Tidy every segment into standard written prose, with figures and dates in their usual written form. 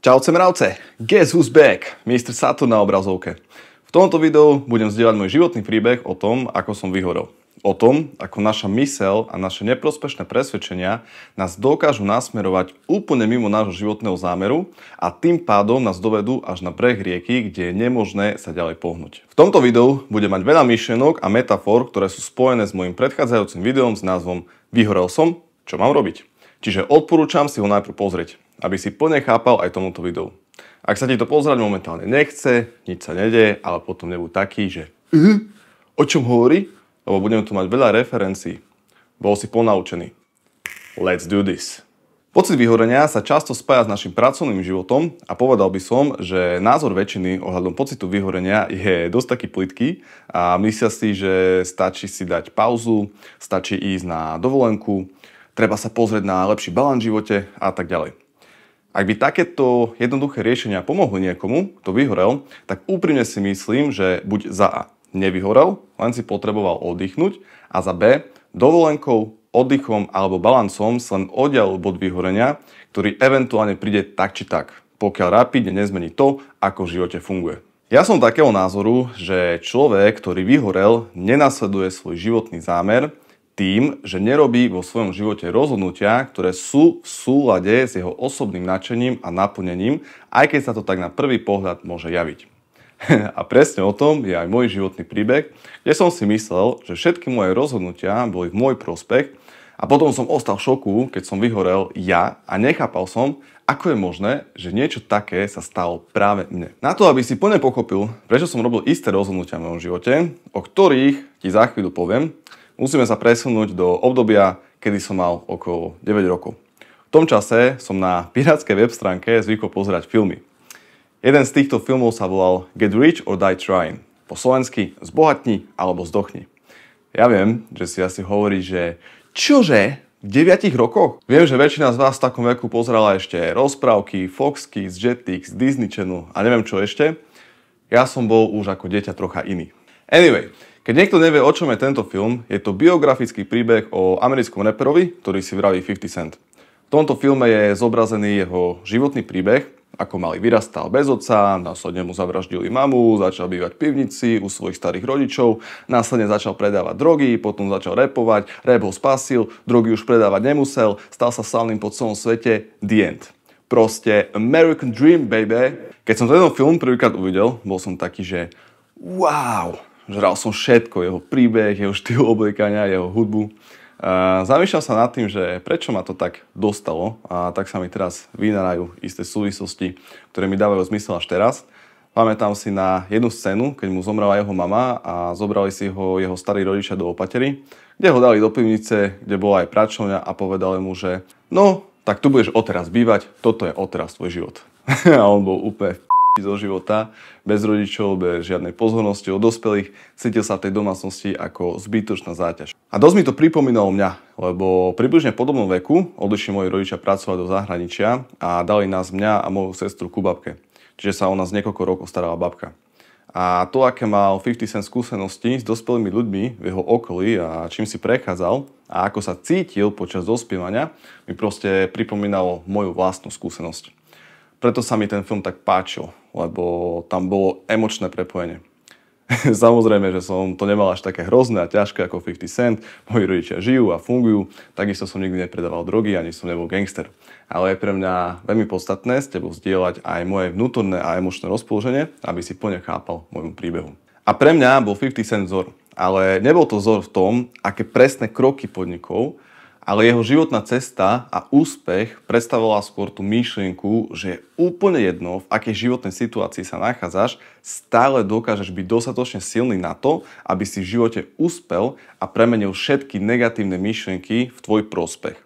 Čauce mravce, guess who's back? Mr. Saturn na obrazovke. V tomto videu budem zdieľať môj životný príbeh o tom, ako som vyhorel. O tom, ako naša myseľ a naše neprospešné presvedčenia nás dokážu nasmerovať úplne mimo nášho životného zámeru a tým pádom nás dovedú až na breh rieky, kde je nemožné sa ďalej pohnúť. V tomto videu budem mať veľa myšlienok a metafor, ktoré sú spojené s mojím predchádzajúcim videom s názvom Vyhorel som, čo mám robiť? Čiže odporúčam si ho najprv pozrieť, aby si plne chápal aj tomuto videu. Ak sa ti to pozerať momentálne nechce, nič sa nedeje, ale potom nebuď taký, že o čom hovorí? Lebo budeme tu mať veľa referencií. Bol si ponaučený. Let's do this. Pocit vyhorenia sa často spája s našim pracovným životom a povedal by som, že názor väčšiny ohľadom pocitu vyhorenia je dosť taký plytký a myslia si, že stačí si dať pauzu, stačí ísť na dovolenku, treba sa pozrieť na lepší balans v živote a tak ďalej. Ak by takéto jednoduché riešenia pomohli niekomu, kto vyhorel, tak úprimne si myslím, že buď za A nevyhorel, len si potreboval oddychnúť a za B dovolenkou, oddychom alebo balancom sa len oddialil bod vyhorenia, ktorý eventuálne príde tak či tak, pokiaľ rapidne nezmení to, ako v živote funguje. Ja som takého názoru, že človek, ktorý vyhorel, nenasleduje svoj životný zámer tým, že nerobí vo svojom živote rozhodnutia, ktoré sú v súlade s jeho osobným nadšením a naplnením, aj keď sa to tak na prvý pohľad môže javiť. A presne o tom je aj môj životný príbeh, kde som si myslel, že všetky moje rozhodnutia boli v môj prospech a potom som ostal v šoku, keď som vyhorel ja a nechápal som, ako je možné, že niečo také sa stalo práve mne. Na to, aby si plne pochopil, prečo som robil isté rozhodnutia v mojom živote, o ktorých ti za chvíľu poviem, musíme sa presunúť do obdobia, kedy som mal okolo 9 rokov. V tom čase som na pirátskej web stránke zvykol pozerať filmy. Jeden z týchto filmov sa volal Get Rich or Die Trying. Po slovensky Zbohatni alebo zdochni. Ja viem, že si asi hovorí, že čože? V 9 rokoch? Viem, že väčšina z vás v takom veku pozerala ešte rozprávky, Fox Kids, Jetix, Disney Channel a neviem čo ešte. Ja som bol už ako dieťa trocha iný. Anyway, keď niekto nevie, o čom je tento film, je to biografický príbeh o americkom raperovi, ktorý si vraví 50 Cent. V tomto filme je zobrazený jeho životný príbeh, ako malý vyrastal bez otca, následne mu zavraždili mamu, začal bývať v pivnici u svojich starých rodičov, následne začal predávať drogy, potom začal rapovať, rap ho spasil, drogy už predávať nemusel, stal sa slavným po celom svete, the end. Proste American Dream, baby. Keď som tento film prvýkrát uvidel, bol som taký, že wow, žral som všetko, jeho príbeh, jeho štýl obliekania, jeho hudbu. Zamýšľam sa nad tým, že prečo ma to tak dostalo a tak sa mi teraz vynárajú isté súvislosti, ktoré mi dávajú zmysel až teraz. Pamätám si na jednu scénu, keď mu zomrela jeho mama a zobrali si ho jeho starí rodičia do opatery, kde ho dali do pivnice, kde bola aj pračovňa a povedali mu, že no, tak tu budeš odteraz bývať, toto je odteraz tvoj život. A on bol úplne zo života, bez rodičov, bez žiadnej pozornosti od dospelých, cítil sa v tej domácnosti ako zbytočná záťaž. A dosť mi to pripomínalo mňa, lebo približne v podobnom veku odišli moji rodičia pracovať do zahraničia a dali nás mňa a moju sestru ku babke. Čiže sa o nás niekoľko rokov starala babka. A to, aké mal 50 Cent skúsenosti s dospelými ľuďmi v jeho okolí a čím si prechádzal a ako sa cítil počas dospievania, mi proste pripomínalo moju vlastnú skúsenosť. Preto sa mi ten film tak páčil, lebo tam bolo emočné prepojenie. Samozrejme, že som to nemal až také hrozné a ťažké ako 50 Cent, moji rodičia žijú a fungujú, takisto som nikdy nepredával drogy, ani som nebol gangster. Ale je pre mňa veľmi podstatné s tebou zdieľať aj moje vnútorné a emočné rozpoloženie, aby si plne chápal môjmu príbehu. A pre mňa bol 50 Cent vzor, ale nebol to vzor v tom, aké presné kroky podnikol, ale jeho životná cesta a úspech predstavovala skôr tú myšlienku, že je úplne jedno, v akej životnej situácii sa nachádzaš, stále dokážeš byť dostatočne silný na to, aby si v živote úspel a premenil všetky negatívne myšlienky v tvoj prospech.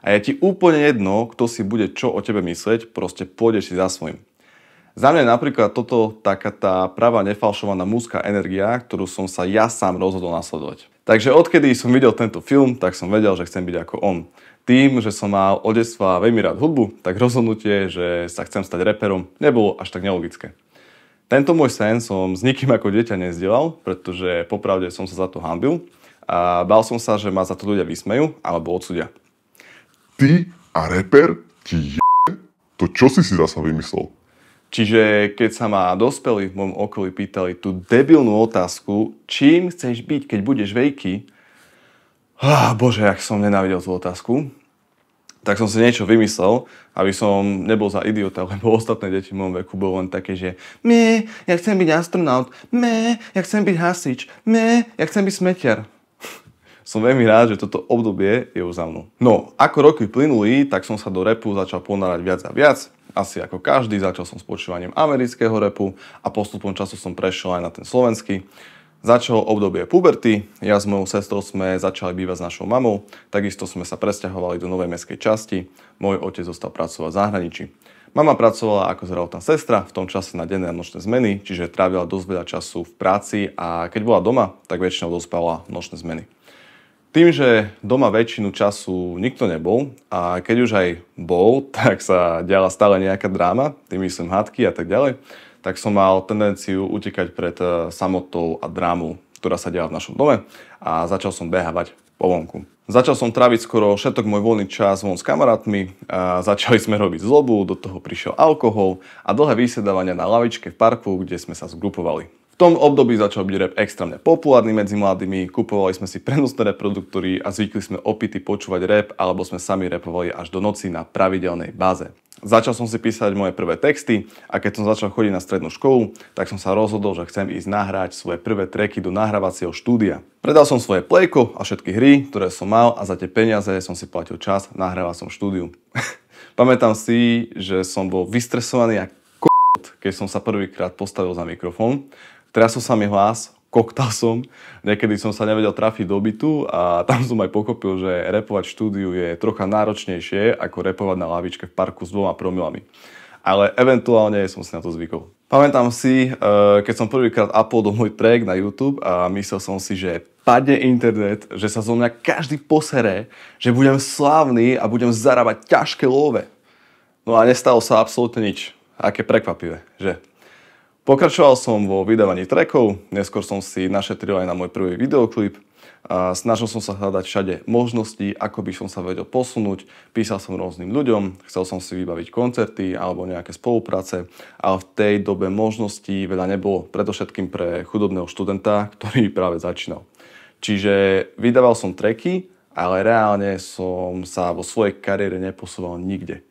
A je ti úplne jedno, kto si bude čo o tebe myslieť, proste pôjdeš si za svojím. Za mňa je napríklad toto taká tá pravá nefalšovaná mužská energia, ktorú som sa ja sám rozhodol nasledovať. Takže odkedy som videl tento film, tak som vedel, že chcem byť ako on. Tým, že som mal od detstva veľmi rád hudbu, tak rozhodnutie, že sa chcem stať raperom, nebolo až tak nelogické. Tento môj sen som s nikým ako dieťa nezdielal, pretože popravde som sa za to hanbil a bál som sa, že ma za to ľudia vysmejú alebo odsúdia. Ty a reper ti je? To čo si zasa vymyslel? Čiže keď sa ma dospelí v mojom okolí pýtali tú debilnú otázku, čím chceš byť, keď budeš veľký, bože, jak som nenávidel tú otázku, tak som si niečo vymyslel, aby som nebol za idiota, lebo ostatné deti v mojom veku bolo len také, že ja chcem byť astronaut, ja chcem byť hasič, ja chcem byť smetiar. Som veľmi rád, že toto obdobie je už za mnou. No, ako roky plynuli, tak som sa do rapu začal ponárať viac a viac. Asi ako každý, začal som s počúvaním amerického rapu a postupom času som prešiel aj na ten slovenský. Začalo obdobie puberty, ja s mojou sestrou sme začali bývať s našou mamou, takisto sme sa presťahovali do novej mestskej časti, môj otec zostal pracovať v zahraničí. Mama pracovala ako zdravotná sestra, v tom čase na denné a nočné zmeny, čiže trávila dosť veľa času v práci a keď bola doma, tak väčšinou dospala nočné zmeny. Tým, že doma väčšinu času nikto nebol a keď už aj bol, tak sa diala stále nejaká dráma, tým myslím hádky a tak ďalej, tak som mal tendenciu utekať pred samotou a drámou, ktorá sa diala v našom dome a začal som behávať po vonku. Začal som tráviť skoro všetok môj voľný čas von s kamarátmi, a začali sme robiť zlobu, do toho prišiel alkohol a dlhé vysedávania na lavičke v parku, kde sme sa zgrupovali. V tom období začal byť rap extrémne populárny medzi mladými, kupovali sme si prenosné reproduktory a zvykli sme opity počúvať rap, alebo sme sami rapovali až do noci na pravidelnej báze. Začal som si písať moje prvé texty a keď som začal chodiť na strednú školu, tak som sa rozhodol, že chcem ísť nahrať svoje prvé tracky do nahrávacieho štúdia. Predal som svoje plejko a všetky hry, ktoré som mal a za tie peniaze som si platil čas v nahrávacom štúdiu. Pamätám si, že som bol vystresovaný ako keď som sa prvýkrát postavil za mikrofón. Trasol sa mi hlas, koktal som, niekedy som sa nevedel trafiť do bytu a tam som aj pochopil, že rapovať v štúdiu je trocha náročnejšie ako rapovať na lavičke v parku s 2 promilami. Ale eventuálne som si na to zvykol. Pamätám si, keď som prvýkrát uploadol môj track na YouTube a myslel som si, že padne internet, že sa zo mňa každý posere, že budem slávny a budem zarábať ťažké love. No a nestalo sa absolútne nič. Aké prekvapivé, že? Pokračoval som vo vydávaní trackov, neskôr som si našetril aj na môj prvý videoklip. A snažil som sa hľadať všade možnosti, ako by som sa vedel posunúť. Písal som rôznym ľuďom, chcel som si vybaviť koncerty alebo nejaké spolupráce, ale v tej dobe možností veľa nebolo, predovšetkým pre chudobného študenta, ktorý práve začínal. Čiže vydával som tracky, ale reálne som sa vo svojej kariére neposúval nikde,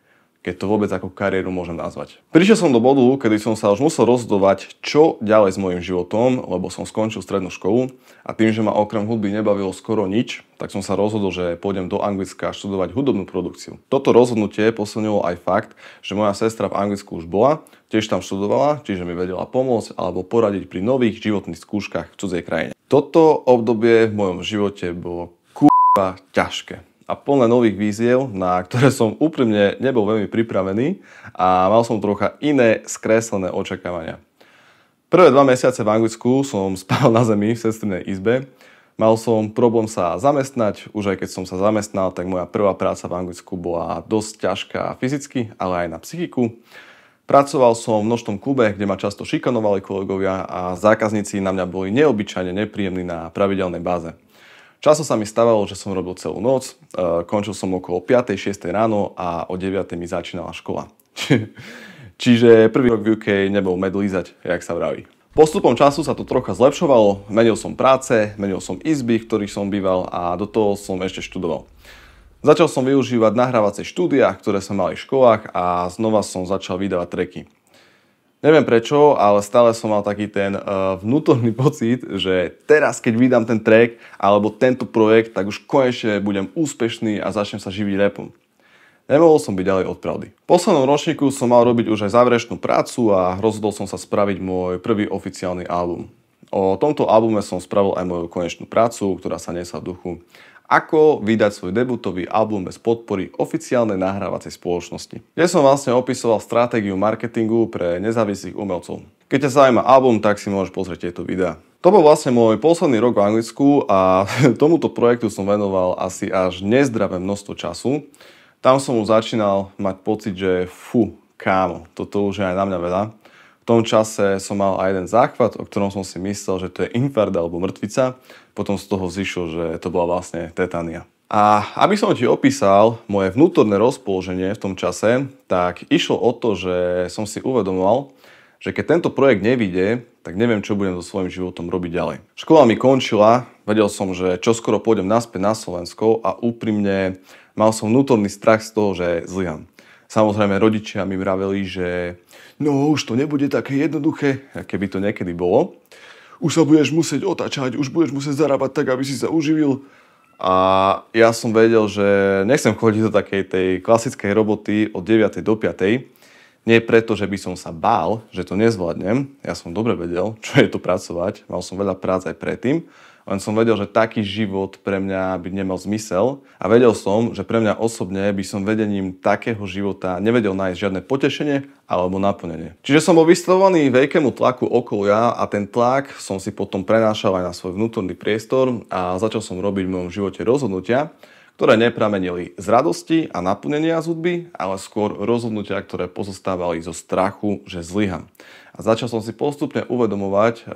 keď to vôbec ako kariéru môžem nazvať. Prišiel som do bodu, kedy som sa už musel rozhodovať, čo ďalej s mojím životom, lebo som skončil strednú školu a tým, že ma okrem hudby nebavilo skoro nič, tak som sa rozhodol, že pôjdem do Anglicka študovať hudobnú produkciu. Toto rozhodnutie posilnilo aj fakt, že moja sestra v Anglicku už bola, tiež tam študovala, čiže mi vedela pomôcť alebo poradiť pri nových životných skúškach v cudzej krajine. Toto obdobie v mojom živote bolo ťažké a plné nových víziev, na ktoré som úprimne nebol veľmi pripravený a mal som trocha iné skreslené očakávania. Prvé 2 mesiace v Anglicku som spal na zemi v sestrinej izbe. Mal som problém sa zamestnať, už aj keď som sa zamestnal, tak moja prvá práca v Anglicku bola dosť ťažká fyzicky, ale aj na psychiku. Pracoval som v nočnom klube, kde ma často šikanovali kolegovia a zákazníci na mňa boli neobyčajne nepríjemní na pravidelnej báze. Často sa mi stávalo, že som robil celú noc, končil som okolo 5-6 ráno a o 9 mi začínala škola. Čiže prvý rok v UK nebol med lízať, jak sa vraví. Postupom času sa to trocha zlepšovalo, menil som práce, menil som izby, v ktorých som býval a do toho som ešte študoval. Začal som využívať nahrávacie štúdia, ktoré som mal v školách a znova som začal vydávať tracky. Neviem prečo, ale stále som mal taký ten vnútorný pocit, že teraz, keď vydám ten track alebo tento projekt, tak už konečne budem úspešný a začnem sa živiť rapom. Nemohol som byť ďalej od pravdy. V poslednom ročníku som mal robiť už aj záverečnú prácu a rozhodol som sa spraviť môj prvý oficiálny album. O tomto albume som spravil aj moju konečnú prácu, ktorá sa nesla v duchu Ako vydať svoj debutový album bez podpory oficiálnej nahrávacej spoločnosti. Kde som vlastne opisoval stratégiu marketingu pre nezávislých umelcov. Keď ťa zaujíma album, tak si môžeš pozrieť tieto videá. To bol vlastne môj posledný rok v Anglicku a tomuto projektu som venoval asi až nezdravé množstvo času. Tam som už začínal mať pocit, že kámo, toto už je aj na mňa veľa. V tom čase som mal aj jeden záchvat, o ktorom som si myslel, že to je infarkt alebo mŕtvica. Potom z toho zišlo, že to bola vlastne tetania. A aby som ti opísal moje vnútorné rozpoloženie v tom čase, tak išlo o to, že som si uvedomoval, že keď tento projekt nevyjde, tak neviem, čo budem so svojím životom robiť ďalej. Škola mi končila, vedel som, že čoskoro pôjdem naspäť na Slovensko a úprimne mal som vnútorný strach z toho, že zlyham. Samozrejme, rodičia mi vraveli, že no už to nebude také jednoduché, keby to niekedy bolo. Už sa budeš musieť otáčať, už budeš musieť zarábať tak, aby si sa uživil. A ja som vedel, že nechcem chodiť do takej tej klasickej roboty od 9. do 5. Nie preto, že by som sa bál, že to nezvládnem. Ja som dobre vedel, čo je to pracovať. Mal som veľa prác aj predtým. Len som vedel, že taký život pre mňa by nemal zmysel. A vedel som, že pre mňa osobne by som vedením takého života nevedel nájsť žiadne potešenie alebo naplnenie. Čiže som bol vystavovaný veľkému tlaku okolia a ten tlak som si potom prenášal aj na svoj vnútorný priestor a začal som robiť v mojom živote rozhodnutia, ktoré nepramenili z radosti a naplnenia z hudby, ale skôr rozhodnutia, ktoré pozostávali zo strachu, že zlyham. A začal som si postupne uvedomovať,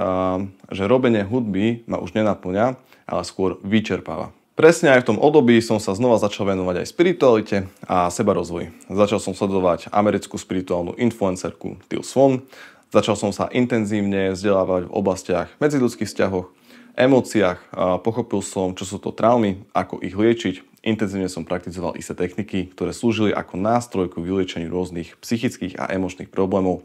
že robenie hudby ma už nenaplňa, ale skôr vyčerpáva. Presne aj v tom období som sa znova začal venovať aj spiritualite a sebarozvoji. Začal som sledovať americkú spirituálnu influencerku Teal Swan, začal som sa intenzívne vzdelávať v oblastiach medziľudských vzťahoch, emóciách, pochopil som, čo sú to traumy, ako ich liečiť. Intenzívne som praktizoval isté techniky, ktoré slúžili ako nástroj ku vyliečeniu rôznych psychických a emočných problémov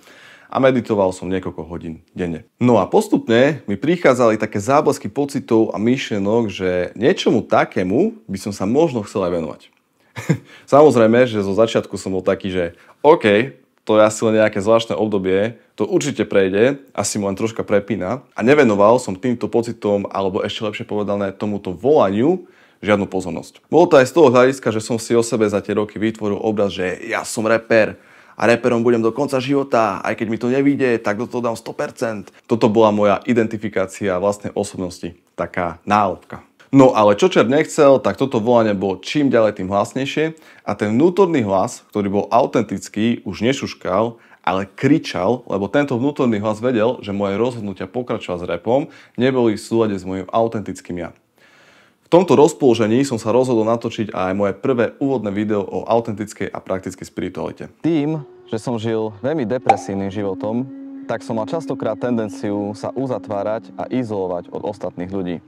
a meditoval som niekoľko hodín denne. No a postupne mi prichádzali také záblesky pocitov a myšlienok, že niečomu takému by som sa možno chcel aj venovať. Samozrejme, že zo začiatku som bol taký, že OK, to je asi len nejaké zvláštne obdobie, to určite prejde, asi mu len troška prepína a nevenoval som týmto pocitom, alebo ešte lepšie povedané tomuto volaniu, žiadnu pozornosť. Bolo to aj z toho hľadiska, že som si o sebe za tie roky vytvoril obraz, že ja som reper a reperom budem do konca života, aj keď mi to nevyjde, tak do toho dám 100%. Toto bola moja identifikácia vlastnej osobnosti, taká nálepka. No ale čo čert nechcel, tak toto volanie bolo čím ďalej tým hlasnejšie a ten vnútorný hlas, ktorý bol autentický, už nešuškal, ale kričal, lebo tento vnútorný hlas vedel, že moje rozhodnutia pokračovať s rapom neboli v súlade s mojím autentickým ja. V tomto rozpoložení som sa rozhodol natočiť aj moje prvé úvodné video o autentickej a praktickej spiritualite. Tým, že som žil veľmi depresívnym životom, tak som mal častokrát tendenciu sa uzatvárať a izolovať od ostatných ľudí.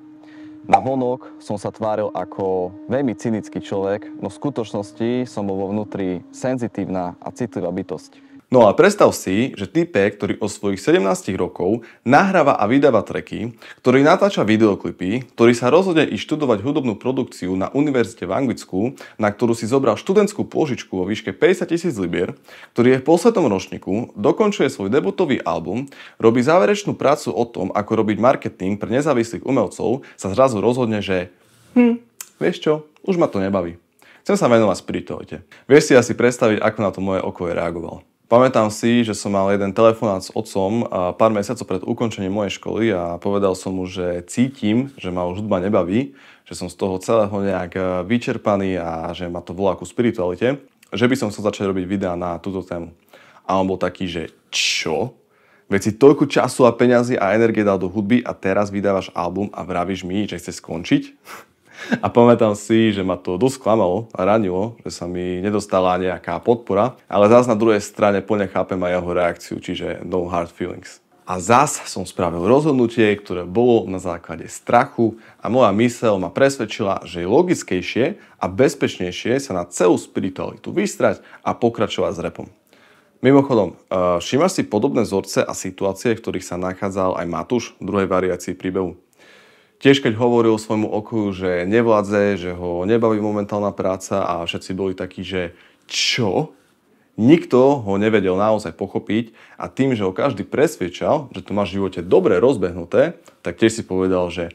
Na vonok som sa tváril ako veľmi cynický človek, no v skutočnosti som bol vo vnútri senzitívna a citlivá bytosť. No a predstav si, že typek, ktorý od svojich 17 rokov nahráva a vydáva tracky, ktorý natáča videoklipy, ktorý sa rozhodne ísť študovať hudobnú produkciu na univerzite v Anglicku, na ktorú si zobral študentskú pôžičku vo výške 50 000 libier, ktorý je v poslednom ročníku, dokončuje svoj debutový album, robí záverečnú prácu o tom, ako robiť marketing pre nezávislých umelcov, sa zrazu rozhodne, že vieš čo, už ma to nebaví. Chcem sa venovať spiritualite. Vieš si asi predstaviť, ako na to moje okolie reagovalo. Pamätám si, že som mal jeden telefonát s otcom pár mesiacov pred ukončením mojej školy a povedal som mu, že cítim, že ma už hudba nebaví, že som z toho celého nejak vyčerpaný a že ma to volá ku spiritualite, že by som chcel začať robiť videá na túto tému. A on bol taký, že čo? Veď si toľko času a peňazí a energie dal do hudby a teraz vydávaš album a vravíš mi, že chceš skončiť? A pamätám si, že ma to dosť klamalo a ranilo, že sa mi nedostala nejaká podpora, ale zás na druhej strane plne chápem aj jeho reakciu, čiže no hard feelings. A zás som spravil rozhodnutie, ktoré bolo na základe strachu a moja myseľ ma presvedčila, že je logickejšie a bezpečnejšie sa na celú spiritualitu vystrať a pokračovať s rapom. Mimochodom, všímaš si podobné vzorce a situácie, v ktorých sa nachádzal aj Matúš v druhej variácii príbehu? Tiež keď hovoril svojmu okoliu, že nevládze, že ho nebaví momentálna práca a všetci boli takí, že čo? Nikto ho nevedel naozaj pochopiť a tým, že ho každý presviečal, že to má v živote dobre rozbehnuté, tak tiež si povedal, že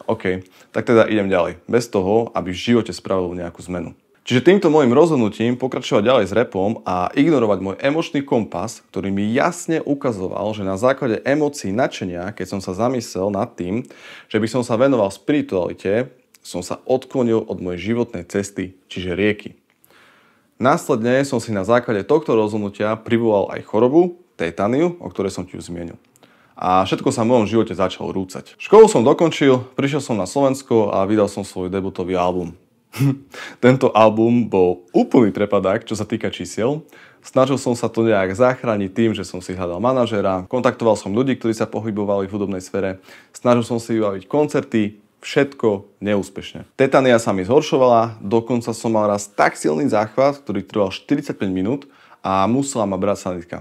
OK, tak teda idem ďalej. Bez toho, aby v živote spravil nejakú zmenu. Čiže týmto môjim rozhodnutím pokračovať ďalej s rapom a ignorovať môj emočný kompas, ktorý mi jasne ukazoval, že na základe emócií nadšenia, keď som sa zamyslel nad tým, že by som sa venoval spiritualite, som sa odklonil od mojej životnej cesty, čiže rieky. Následne som si na základe tohto rozhodnutia privolal aj chorobu, tétaniu, o ktorej som ti už zmienil. A všetko sa v mojom živote začalo rúcať. Školu som dokončil, prišiel som na Slovensko a vydal som svoj debutový album. Tento album bol úplný prepadák, čo sa týka čísiel. Snažil som sa to nejak zachrániť tým, že som si hľadal manažéra, kontaktoval som ľudí, ktorí sa pohybovali v hudobnej sfére, snažil som si vybaviť koncerty, všetko neúspešne. Tetania sa mi zhoršovala, dokonca som mal raz tak silný záchvat, ktorý trval 45 minút a musela ma brať sanitka.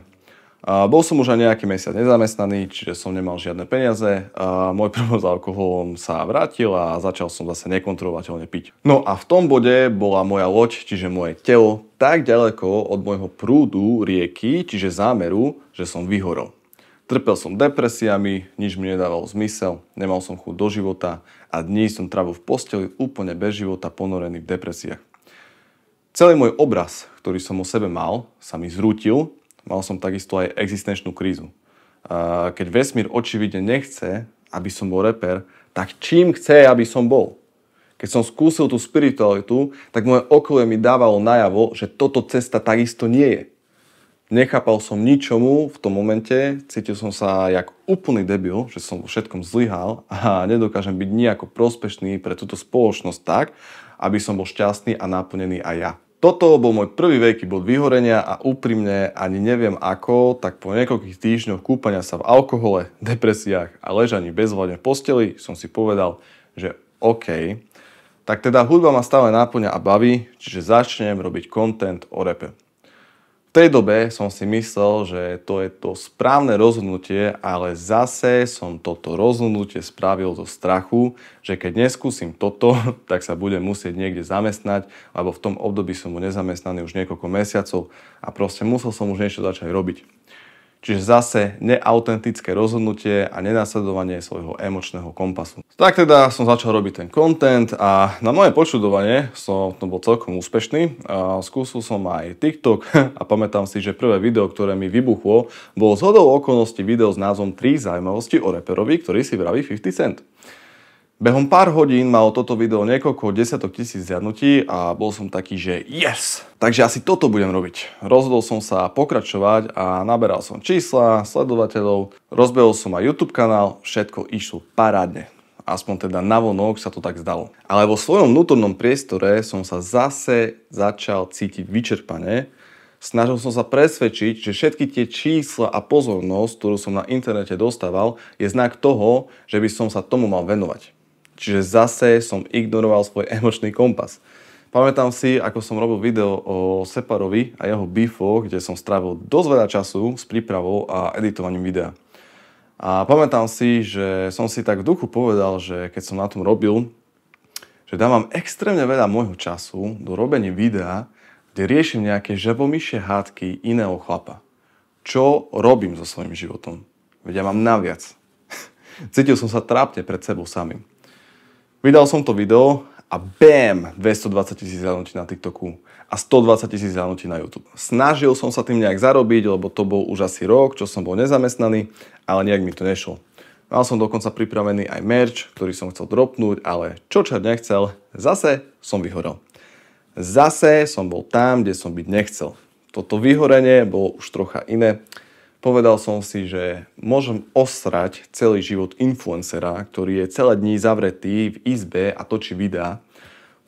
Bol som už aj nejaký mesiac nezamestnaný, čiže som nemal žiadne peniaze. Môj problém s alkoholom sa vrátil a začal som zase nekontrolovateľne piť. No a v tom bode bola moja loď, čiže moje telo, tak ďaleko od môjho prúdu rieky, čiže zámeru, že som vyhorol. Trpel som depresiami, nič mi nedávalo zmysel, nemal som chuť do života a dní som trávil v posteli úplne bez života, ponorený v depresiách. Celý môj obraz, ktorý som o sebe mal, sa mi zrútil. Mal som takisto aj existenčnú krízu. Keď vesmír očividne nechce, aby som bol reper, tak čím chce, aby som bol? Keď som skúsil tú spiritualitu, tak moje okolie mi dávalo najavo, že toto cesta takisto nie je. Nechápal som ničomu v tom momente, cítil som sa jak úplný debil, že som vo všetkom zlyhal a nedokážem byť nejako prospešný pre túto spoločnosť tak, aby som bol šťastný a naplnený aj ja. Toto bol môj prvý veľký bod vyhorenia a úprimne ani neviem ako, tak po niekoľkých týždňoch kúpania sa v alkohole, depresiách a ležaní bezvládne v posteli som si povedal, že OK, tak teda hudba ma stále náplňa a baví, čiže začnem robiť content o rape. V tej dobe som si myslel, že to je to správne rozhodnutie, ale zase som toto rozhodnutie spravil zo strachu, že keď neskúsim toto, tak sa budem musieť niekde zamestnať, lebo v tom období som bol nezamestnaný už niekoľko mesiacov a proste musel som už niečo začať robiť. Čiže zase neautentické rozhodnutie a nenasledovanie svojho emočného kompasu. Tak teda som začal robiť ten content a na moje počudovanie som to bol celkom úspešný. Skúsil som aj TikTok a pamätám si, že prvé video, ktoré mi vybuchlo, bolo zhodou okolností video s názvom 3 zaujímavosti o raperovi, ktorý si vraví 50 Cent. Behom pár hodín malo toto video niekoľko desiatok tisíc zhliadnutí a bol som taký, že yes! Takže asi toto budem robiť. Rozhodol som sa pokračovať a naberal som čísla, sledovateľov, rozbehol som aj YouTube kanál, všetko išlo parádne. Aspoň teda navonok sa to tak zdalo. Ale vo svojom vnútornom priestore som sa zase začal cítiť vyčerpane. Snažil som sa presvedčiť, že všetky tie čísla a pozornosť, ktorú som na internete dostával, je znak toho, že by som sa tomu mal venovať. Čiže zase som ignoroval svoj emočný kompas. Pamätám si, ako som robil video o Separovi a jeho beefoch, kde som strávil dosť veľa času s prípravou a editovaním videa. A pamätám si, že som si tak v duchu povedal, že keď som na tom robil, že dávam extrémne veľa môjho času do robenia videa, kde riešim nejaké žabomyšie hádky iného chlapa. Čo robím so svojím životom? Veď ja mám naviac. Cítil som sa trápne pred sebou samým. Vydal som to video a bam, 220 000 zhliadnutí na TikToku a 120 000 zhliadnutí na YouTube. Snažil som sa tým nejak zarobiť, lebo to bol už asi rok, čo som bol nezamestnaný, ale nejak mi to nešlo. Mal som dokonca pripravený aj merch, ktorý som chcel dropnúť, ale čo čert nechcel, zase som vyhorel. Zase som bol tam, kde som byť nechcel. Toto vyhorenie bolo už trocha iné. Povedal som si, že môžem osrať celý život influencera, ktorý je celé dní zavretý v izbe a točí videá.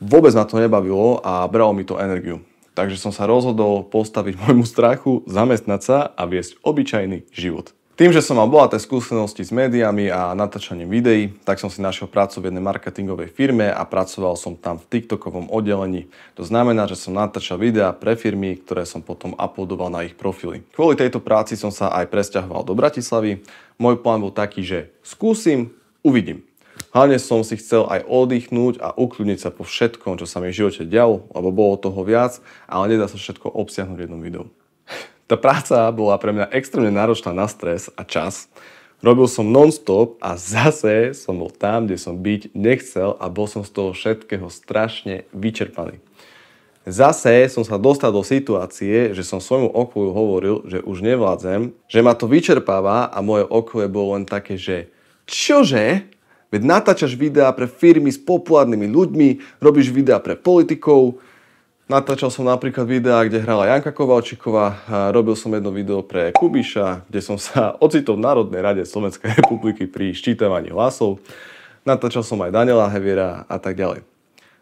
Vôbec ma to nebavilo a bralo mi to energiu. Takže som sa rozhodol postaviť môjmu strachu, zamestnať sa a viesť obyčajný život. Tým, že som mal bohaté skúsenosti s médiami a natáčaním videí, tak som si našiel prácu v jednej marketingovej firme a pracoval som tam v TikTokovom oddelení. To znamená, že som natáčal videá pre firmy, ktoré som potom uploadoval na ich profily. Kvôli tejto práci som sa aj presťahoval do Bratislavy. Môj plán bol taký, že skúsim, uvidím. Hlavne som si chcel aj oddychnúť a ukľudniť sa po všetkom, čo sa mi v živote dialo, lebo bolo toho viac, ale nedá sa všetko obsiahnuť v jednom videu. Tá práca bola pre mňa extrémne náročná na stres a čas. Robil som non-stop a zase som bol tam, kde som byť nechcel a bol som z toho všetkého strašne vyčerpaný. Zase som sa dostal do situácie, že som svojmu okoliu hovoril, že už nevládzem, že ma to vyčerpáva a moje okolie bolo len také, že čože? Veď natáčaš videá pre firmy s populárnymi ľuďmi, robíš videá pre politikov. Natáčal som napríklad videá, kde hrala Janka Kovalčíková, robil som jedno video pre Kubiša, kde som sa ocitol v Národnej rade Slovenskej republiky pri ščítavaní hlasov. Natáčal som aj Daniela Heviera a tak ďalej.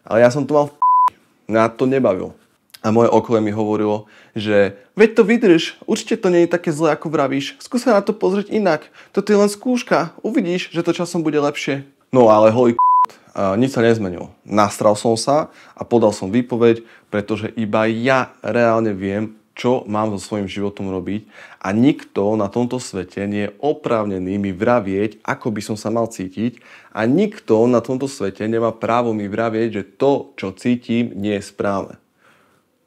Ale ja som to mal Mňa to nebavilo. A moje okolie mi hovorilo, že veď to vydrž, určite to nie je také zlé, ako vravíš. Skús sa na to pozrieť inak. Toto je len skúška. Uvidíš, že to časom bude lepšie. No ale holý nič sa nezmenilo. Nastral som sa a podal som výpoveď, pretože iba ja reálne viem, čo mám so svojím životom robiť a nikto na tomto svete nie je oprávnený mi vravieť, ako by som sa mal cítiť a nikto na tomto svete nemá právo mi vravieť, že to, čo cítim, nie je správne.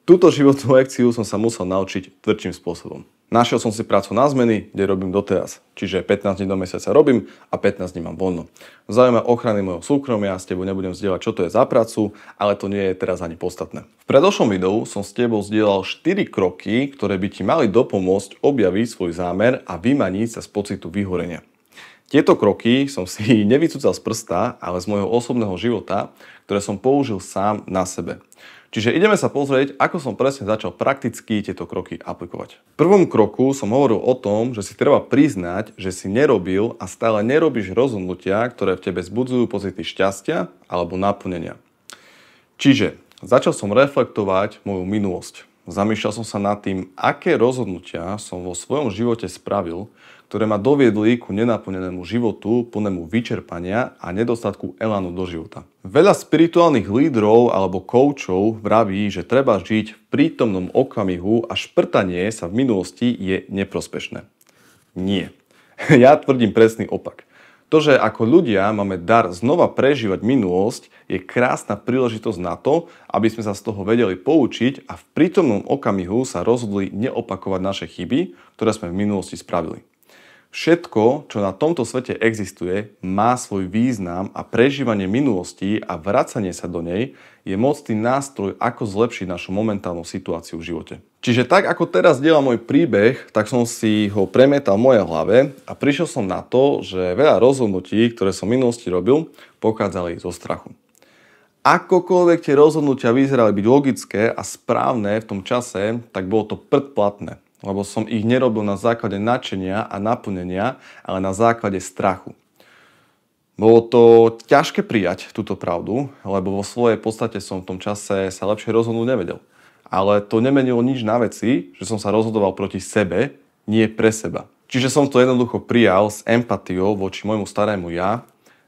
Túto životnú lekciu som sa musel naučiť tvrdším spôsobom. Našiel som si prácu na zmeny, kde robím doteraz. Čiže 15 dní do mesiaca robím a 15 dní mám voľno. V záujme ochrany môjho súkromia s tebou nebudem zdieľať, čo to je za prácu, ale to nie je teraz ani podstatné. V predošlom videu som s tebou zdieľal 4 kroky, ktoré by ti mali dopomôcť objaviť svoj zámer a vymaniť sa z pocitu vyhorenia. Tieto kroky som si nevycúcal z prsta, ale z môjho osobného života, ktoré som použil sám na sebe. Čiže ideme sa pozrieť, ako som presne začal prakticky tieto kroky aplikovať. V prvom kroku som hovoril o tom, že si treba priznať, že si nerobil a stále nerobíš rozhodnutia, ktoré v tebe vzbudzujú pocity šťastia alebo naplnenia. Čiže začal som reflektovať moju minulosť. Zamýšľal som sa nad tým, aké rozhodnutia som vo svojom živote spravil, ktoré ma doviedli ku nenaplnenému životu, plnému vyčerpania a nedostatku elánu do života. Veľa spirituálnych lídrov alebo koučov vraví, že treba žiť v prítomnom okamihu a šprtanie sa v minulosti je neprospešné. Nie. Ja tvrdím presný opak. To, že ako ľudia máme dar znova prežívať minulosť, je krásna príležitosť na to, aby sme sa z toho vedeli poučiť a v prítomnom okamihu sa rozhodli neopakovať naše chyby, ktoré sme v minulosti spravili. Všetko, čo na tomto svete existuje, má svoj význam a prežívanie minulosti a vracanie sa do nej je mocný nástroj, ako zlepšiť našu momentálnu situáciu v živote. Čiže tak, ako teraz diela môj príbeh, tak som si ho premietal v mojej hlave a prišiel som na to, že veľa rozhodnutí, ktoré som v minulosti robil, pochádzali zo strachu. Akokoľvek tie rozhodnutia vyzerali byť logické a správne v tom čase, tak bolo to platné. Lebo som ich nerobil na základe nadšenia a naplnenia, ale na základe strachu. Bolo to ťažké prijať túto pravdu, lebo vo svojej podstate som v tom čase sa lepšie rozhodnúť nevedel. Ale to nemenilo nič na veci, že som sa rozhodoval proti sebe, nie pre seba. Čiže som to jednoducho prijal s empatiou voči môjmu starému ja.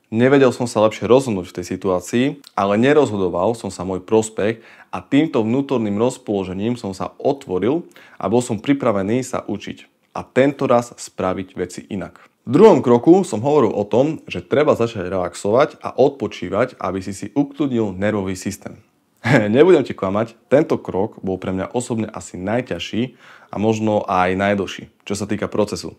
Nevedel som sa lepšie rozhodnúť v tej situácii, ale nerozhodoval som sa môj prospech a týmto vnútorným rozpoložením som sa otvoril a bol som pripravený sa učiť. A tento raz spraviť veci inak. V druhom kroku som hovoril o tom, že treba začať relaxovať a odpočívať, aby si ukludnil nervový systém. Nebudem ti klamať, tento krok bol pre mňa osobne asi najťažší a možno aj najdlhší, čo sa týka procesu.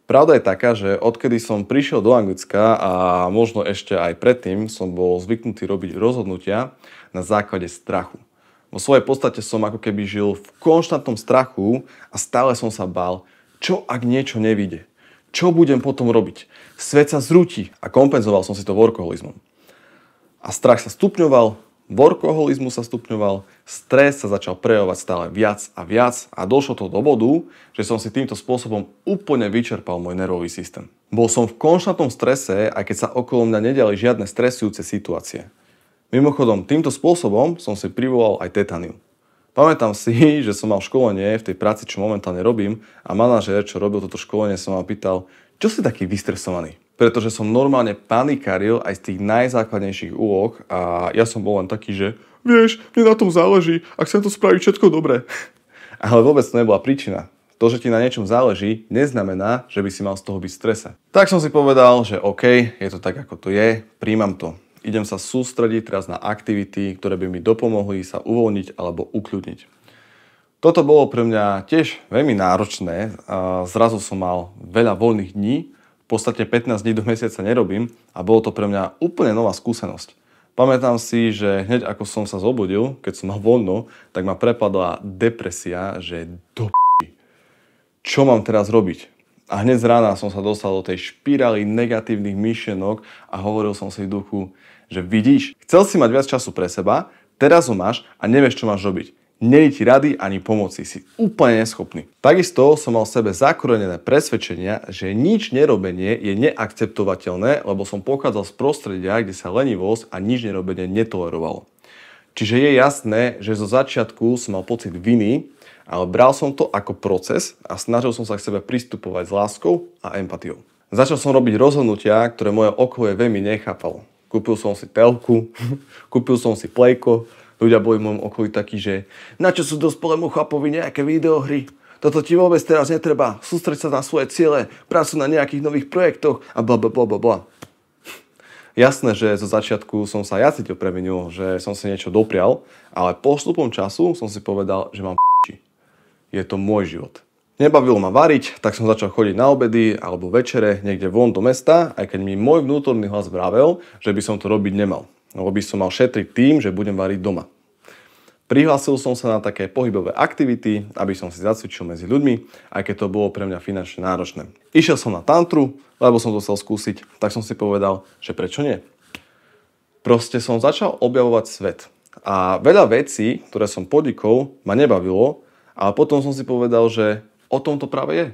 Pravda je taká, že odkedy som prišiel do Anglicka a možno ešte aj predtým som bol zvyknutý robiť rozhodnutia na základe strachu. Vo svojej podstate som ako keby žil v konštantnom strachu a stále som sa bál, čo ak niečo nevyjde. Čo budem potom robiť? Svet sa zrúti a kompenzoval som si to workoholizmom. A strach sa stupňoval, workoholizmus sa stupňoval, stres sa začal prejavovať stále viac a došlo to do bodu, že som si týmto spôsobom úplne vyčerpal môj nervový systém. Bol som v konštantnom strese, aj keď sa okolo mňa nediali žiadne stresujúce situácie. Mimochodom, týmto spôsobom som si privolal aj tetániu. Pamätám si, že som mal školenie v tej práci, čo momentálne robím a manažér, čo robil toto školenie, sa ma pýtal, čo si taký vystresovaný? Pretože som normálne panikáril aj z tých najzákladnejších úloh a ja som bol len taký, že vieš, mne na tom záleží a chcem to spraviť všetko dobre. Ale vôbec to nebola príčina. To, že ti na niečom záleží, neznamená, že by si mal z toho byť v strese. Tak som si povedal, že OK, je to tak, ako to je, príjmam to. Idem sa sústrediť teraz na aktivity, ktoré by mi dopomohli sa uvoľniť alebo ukľudniť. Toto bolo pre mňa tiež veľmi náročné. Zrazu som mal veľa voľných dní, v podstate 15 dní do mesiaca nerobím a bolo to pre mňa úplne nová skúsenosť. Pamätám si, že hneď ako som sa zobudil, keď som mal voľno, tak ma prepadla depresia, že čo mám teraz robiť? A hneď z rána som sa dostal do tej špirály negatívnych myšlienok a hovoril som si v duchu, že vidíš, chcel si mať viac času pre seba, teraz ho máš a nevieš, čo máš robiť. Nie je ti rady ani pomoci, si úplne neschopný. Takisto som mal v sebe zakorenené presvedčenia, že nič nerobenie je neakceptovateľné, lebo som pochádzal z prostredia, kde sa lenivosť a nič nerobenie netolerovalo. Čiže je jasné, že zo začiatku som mal pocit viny, ale bral som to ako proces a snažil som sa k sebe pristupovať s láskou a empatiou. Začal som robiť rozhodnutia, ktoré moje okolie veľmi nechápalo. Kúpil som si telku, kúpil som si plejko, ľudia boli v mojom okolí takí, že na čo sú dospelému chlapovi nejaké videohry? Toto ti vôbec teraz netreba. Sústreď sa na svoje ciele, pracuj na nejakých nových projektoch a blablabla. Jasné, že zo začiatku som sa ja cítil previnil, že som si niečo doprial, ale postupom času som si povedal, že mám p***či. Je to môj život. Nebavilo ma variť, tak som začal chodiť na obedy alebo večere niekde von do mesta, aj keď mi môj vnútorný hlas vravel, že by som to robiť nemal. Lebo by som mal šetriť tým, že budem variť doma. Prihlásil som sa na také pohybové aktivity, aby som si zacvičil medzi ľuďmi, aj keď to bolo pre mňa finančne náročné. Išiel som na tantru, lebo som to chcel skúsiť, tak som si povedal, že prečo nie. Proste som začal objavovať svet. A veľa vecí, ktoré som podnikol, ma nebavilo, ale potom som si povedal, že o tom to práve je.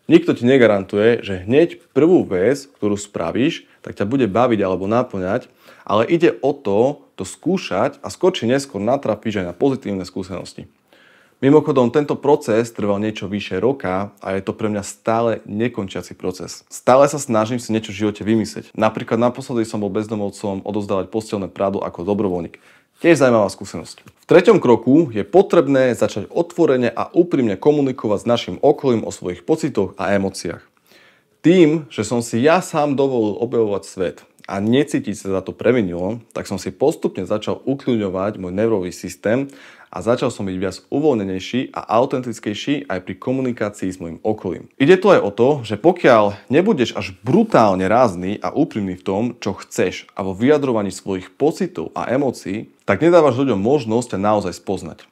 Nikto ti negarantuje, že hneď prvú vec, ktorú spravíš, tak ťa bude baviť alebo naplňať, ale ide o to skúšať a skôr či neskôr natrafíš aj na pozitívne skúsenosti. Mimochodom, tento proces trval niečo vyše roka a je to pre mňa stále nekončiaci proces. Stále sa snažím si niečo v živote vymyslieť. Napríklad naposledy som bol bezdomovcom odovzdávať posteľné prádlo ako dobrovoľník. Tiež zaujímavá skúsenosť. V 3. kroku je potrebné začať otvorene a úprimne komunikovať s našim okolím o svojich pocitoch a emóciách. Tým, že som si ja sám dovolil objavovať svet a necítiť sa za to previnilo, tak som si postupne začal ukľudňovať môj neurový systém a začal som byť viac uvoľnenejší a autentickejší aj pri komunikácii s mojim okolím. Ide tu aj o to, že pokiaľ nebudeš až brutálne rázny a úprimný v tom, čo chceš a vo vyjadrovaní svojich pocitov a emócií, tak nedávaš ľuďom možnosť ťa naozaj spoznať.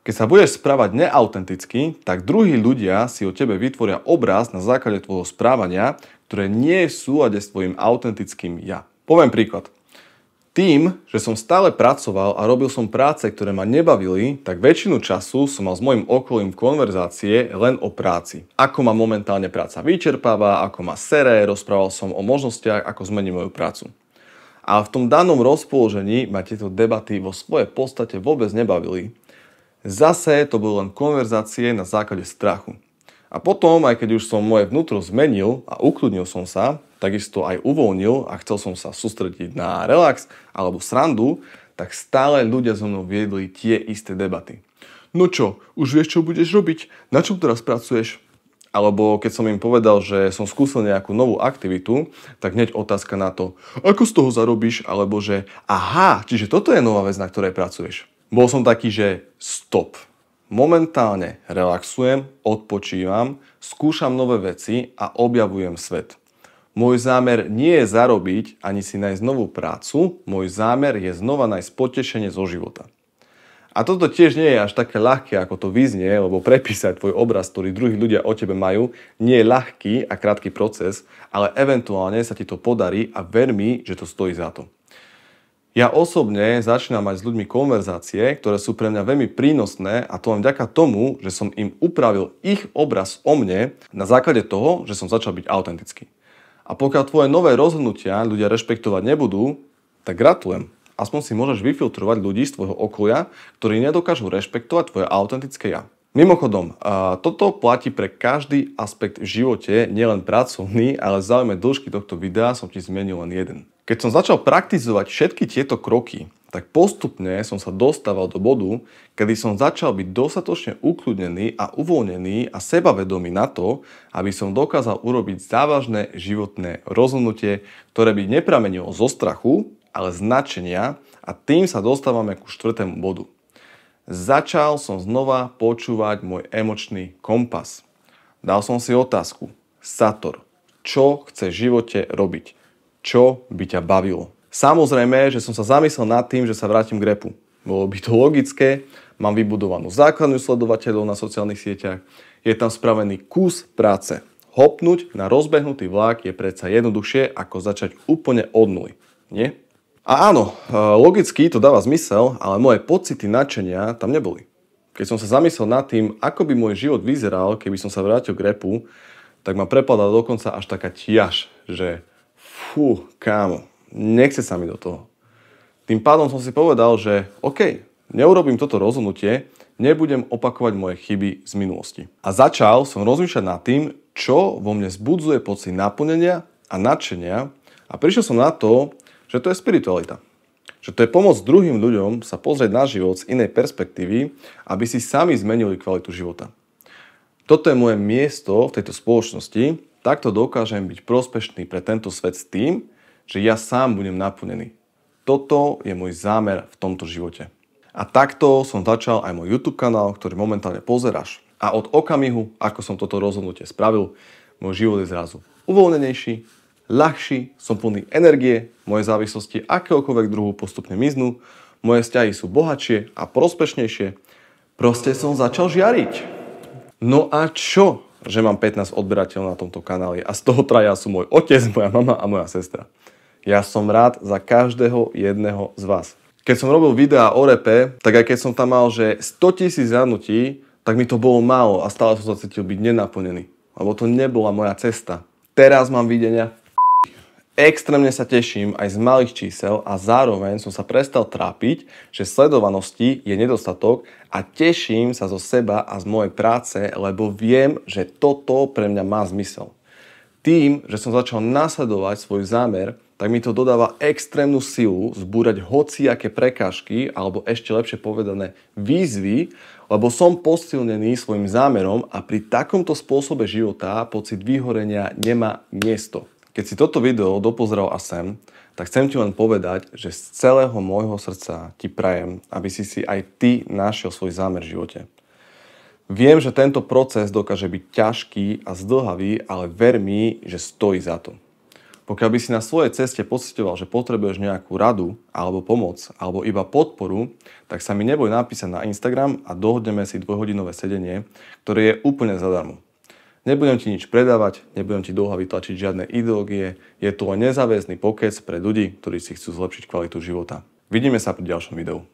Keď sa budeš správať neautenticky, tak druhí ľudia si o tebe vytvoria obraz na základe tvojho správania, ktoré nie je v súlade s tvojim autentickým ja. Poviem príklad. Tým, že som stále pracoval a robil som práce, ktoré ma nebavili, tak väčšinu času som mal s mojim okolím konverzácie len o práci. Ako ma momentálne práca vyčerpáva, ako ma sere, rozprával som o možnostiach, ako zmeniť moju prácu. Ale v tom danom rozpoložení ma tieto debaty vo svojej podstate vôbec nebavili. Zase to boli len konverzácie na základe strachu. A potom, aj keď už som moje vnútro zmenil a ukludnil som sa, takisto aj uvoľnil a chcel som sa sústrediť na relax alebo srandu, tak stále ľudia so mnou viedli tie isté debaty. No čo, už vieš, čo budeš robiť? Na čom teraz pracuješ? Alebo keď som im povedal, že som skúsil nejakú novú aktivitu, tak hneď otázka na to, ako z toho zarobíš? Alebo že aha, čiže toto je nová vec, na ktorej pracuješ. Bol som taký, že stop. Momentálne relaxujem, odpočívam, skúšam nové veci a objavujem svet. Môj zámer nie je zarobiť ani si nájsť novú prácu, môj zámer je znova nájsť potešenie zo života. A toto tiež nie je až také ľahké, ako to vyznie, lebo prepísať tvoj obraz, ktorý druhí ľudia o tebe majú, nie je ľahký a krátky proces, ale eventuálne sa ti to podarí a ver mi, že to stojí za to. Ja osobne začínam mať s ľuďmi konverzácie, ktoré sú pre mňa veľmi prínosné a to len vďaka tomu, že som im upravil ich obraz o mne na základe toho, že som začal byť autentický. A pokiaľ tvoje nové rozhodnutia ľudia rešpektovať nebudú, tak gratulujem. Aspoň si môžeš vyfiltrovať ľudí z tvojho okolia, ktorí nedokážu rešpektovať tvoje autentické ja. Mimochodom, toto platí pre každý aspekt v živote, nielen pracovný, ale v záujme dĺžky tohto videa som ti zmenil len jeden. Keď som začal praktizovať všetky tieto kroky, tak postupne som sa dostával do bodu, kedy som začal byť dostatočne ukľudnený a uvoľnený a sebavedomý na to, aby som dokázal urobiť závažné životné rozhodnutie, ktoré by nepramenilo zo strachu, ale z nadšenia a tým sa dostávame ku 4. bodu. Začal som znova počúvať môj emočný kompas. Dal som si otázku. Sator, čo chceš v živote robiť? Čo by ťa bavilo? Samozrejme, že som sa zamyslel nad tým, že sa vrátim k rapu. Bolo by to logické, mám vybudovanú základňu sledovateľov na sociálnych sieťach, je tam spravený kus práce. Hopnúť na rozbehnutý vlak je predsa jednoduchšie, ako začať úplne od nuly. Nie? A áno, logicky to dáva zmysel, ale moje pocity nadšenia tam neboli. Keď som sa zamyslel nad tým, ako by môj život vyzeral, keby som sa vrátil k rapu, tak ma prepadala dokonca až taká ťaž, že fú, kámo, nechce sa mi do toho. Tým pádom som si povedal, že OK, neurobím toto rozhodnutie, nebudem opakovať moje chyby z minulosti. A začal som rozmýšľať nad tým, čo vo mne vzbudzuje pocit naplnenia a nadšenia a prišiel som na to, že to je spiritualita. Že to je pomoc druhým ľuďom sa pozrieť na život z inej perspektívy, aby si sami zmenili kvalitu života. Toto je moje miesto v tejto spoločnosti, takto dokážem byť prospešný pre tento svet s tým, že ja sám budem naplnený. Toto je môj zámer v tomto živote. A takto som začal aj môj YouTube kanál, ktorý momentálne pozeráš. A od okamihu, ako som toto rozhodnutie spravil, môj život je zrazu uvoľnenejší, ľahší, som plný energie, moje závislosti akéhokoľvek druhu postupne miznú, moje vzťahy sú bohatšie a prospešnejšie. Proste som začal žiariť. No a čo, že mám 15 odberateľov na tomto kanáli a z toho traja sú môj otec, moja mama a moja sestra. Ja som rád za každého jedného z vás. Keď som robil videá o repe, tak aj keď som tam mal, že 100 000 zhrnutí, tak mi to bolo málo a stále som sa cítil byť nenaplnený. Lebo to nebola moja cesta. Teraz mám videnia. Extrémne sa teším aj z malých čísel a zároveň som sa prestal trápiť, že sledovanosti je nedostatok a teším sa zo seba a z mojej práce, lebo viem, že toto pre mňa má zmysel. Tým, že som začal nasledovať svoj zámer, tak mi to dodáva extrémnu silu zbúrať hociaké prekážky, alebo ešte lepšie povedané výzvy, lebo som posilnený svojim zámerom a pri takomto spôsobe života pocit vyhorenia nemá miesto. Keď si toto video dopozeral a sem, tak chcem ti len povedať, že z celého môjho srdca ti prajem, aby si aj ty našiel svoj zámer v živote. Viem, že tento proces dokáže byť ťažký a zdĺhavý, ale ver mi, že stojí za to. Pokiaľ by si na svojej ceste pociťoval, že potrebuješ nejakú radu, alebo pomoc, alebo iba podporu, tak sa mi neboj napísať na Instagram a dohodneme si 2-hodinové sedenie, ktoré je úplne zadarmo. Nebudem ti nič predávať, nebudem ti do hlavy tlačiť žiadne ideológie, je to len nezáväzný pokec pre ľudí, ktorí si chcú zlepšiť kvalitu života. Vidíme sa pri ďalšom videu.